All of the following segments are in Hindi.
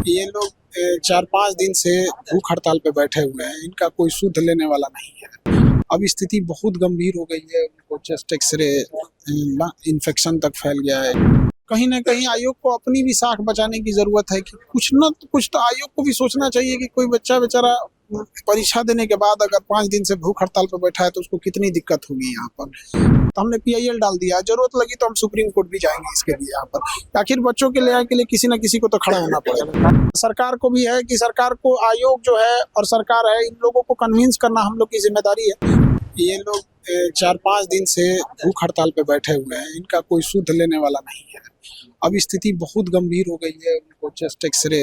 ये लोग 4-5 दिन से भूख हड़ताल पे बैठे हुए हैं। इनका कोई सुध लेने वाला नहीं है। अब स्थिति बहुत गंभीर हो गई है। उनको चेस्ट एक्सरे इन्फेक्शन तक फैल गया है। कहीं ना कहीं आयोग को अपनी भी साख बचाने की जरूरत है कि कुछ न कुछ तो आयोग को भी सोचना चाहिए कि कोई बच्चा बेचारा परीक्षा देने के बाद अगर 5 दिन से भूख हड़ताल पर बैठा है तो उसको कितनी दिक्कत होगी यहाँ पर। तो हमने PIL डाल दिया, जरूरत लगी तो हम सुप्रीम कोर्ट भी जाएंगे इसके लिए यहाँ पर। आखिर बच्चों के लिए किसी न किसी को तो खड़ा होना पड़ेगा। सरकार को भी है कि सरकार को आयोग जो है और सरकार है, इन लोगों को कन्विंस करना हम लोग की जिम्मेदारी है। ये लोग 4-5 दिन से भूख हड़ताल पे बैठे हुए हैं। इनका कोई सुध लेने वाला नहीं है। अब स्थिति बहुत गंभीर हो गई है। उनको चेस्ट एक्सरे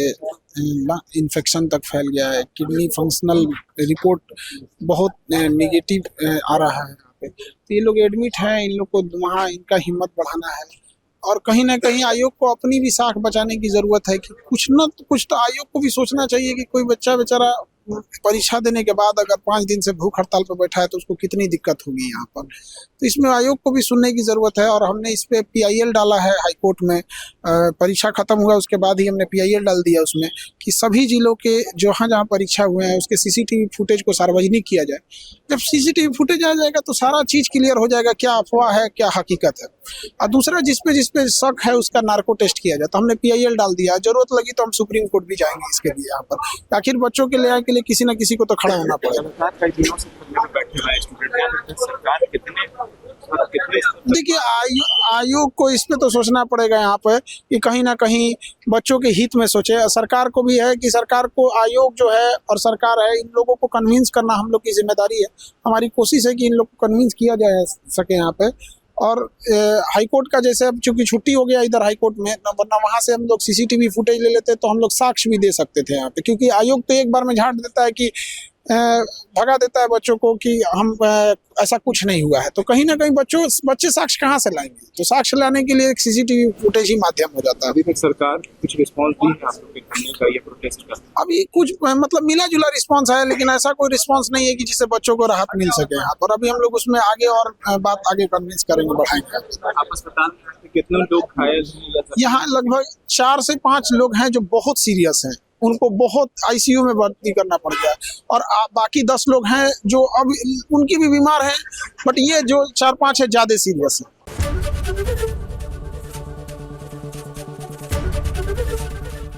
इन्फेक्शन तक फैल गया है। किडनी फंक्शनल रिपोर्ट बहुत नेगेटिव आ रहा है यहाँ पे। तो ये लोग एडमिट हैं। इन लोग को वहाँ इनका हिम्मत बढ़ाना है और कहीं ना कहीं आयोग को अपनी भी साख बचाने की जरूरत है कि कुछ न कुछ तो आयोग को भी सोचना चाहिए कि कोई बच्चा बेचारा परीक्षा देने के बाद अगर 5 दिन से भूख हड़ताल पर बैठा है तो उसको कितनी दिक्कत होगी यहाँ पर। तो इसमें आयोग को भी सुनने की जरूरत है और हमने इस पे PIL डाला है हाईकोर्ट में। परीक्षा खत्म हुआ उसके बाद ही हमने PIL डाल दिया उसमें कि सभी जिलों के जहाँ जहाँ परीक्षा हुए हैं उसके CCTV फुटेज को सार्वजनिक किया जाए। जब CCTV फुटेज आ जाएगा तो सारा चीज क्लियर हो जाएगा, क्या अफवाह है क्या हकीकत है। और दूसरा जिसपे शक है उसका नार्को टेस्ट किया जाए। तो हमने PIL डाल दिया, जरूरत लगी तो हम सुप्रीम कोर्ट भी जाएंगे इसके लिए यहाँ पर। आखिर बच्चों के लिए किसी न किसी को तो खड़ा होना पड़ेगा। देखिए आयोग को इस पे तो सोचना पड़ेगा यहाँ पे कि कहीं ना कहीं बच्चों के हित में सोचे। सरकार को भी है कि सरकार को आयोग जो है और सरकार है, इन लोगों को कन्विंस करना हम लोग की जिम्मेदारी है। हमारी कोशिश है कि इन लोग को कन्विंस किया जा सके यहाँ पे। और हाईकोर्ट का जैसे अब चूंकि छुट्टी हो गया इधर हाईकोर्ट में, वरना वहाँ से हम लोग CCTV फुटेज ले लेते तो हम लोग साक्ष्य भी दे सकते थे यहाँ पे। क्योंकि आयोग तो एक बार में झाड़ देता है कि भगा देता है बच्चों को कि हम ऐसा कुछ नहीं हुआ है। तो कहीं ना कहीं बच्चे साक्ष्य कहाँ से लाएंगे। तो साक्ष्य लाने के लिए एक CCTV फुटेज ही माध्यम हो जाता है। अभी तक सरकार कुछ रिस्पॉन्स दी है आप लोग के करने का या प्रोटेस्ट का? अभी कुछ मतलब मिला जुला रिस्पॉन्स है, लेकिन ऐसा कोई रिस्पॉन्स नहीं है कि जिससे बच्चों को राहत मिल सके यहाँ पर। अभी हम लोग उसमें आगे और बात आगे कन्विंस करेंगे, बढ़ाएंगे। आप अस्पताल में कितने लोग घायल हैं? यहाँ लगभग 4 से 5 लोग हैं जो बहुत सीरियस हैं। उनको बहुत ICU में भर्ती करना पड़ गया और बाकी 10 लोग हैं जो अब उनकी भी बीमार हैं, बट ये जो 4-5 है ज्यादा सीरियस है।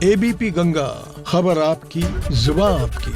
ABP गंगा, खबर आपकी, जुबान आपकी।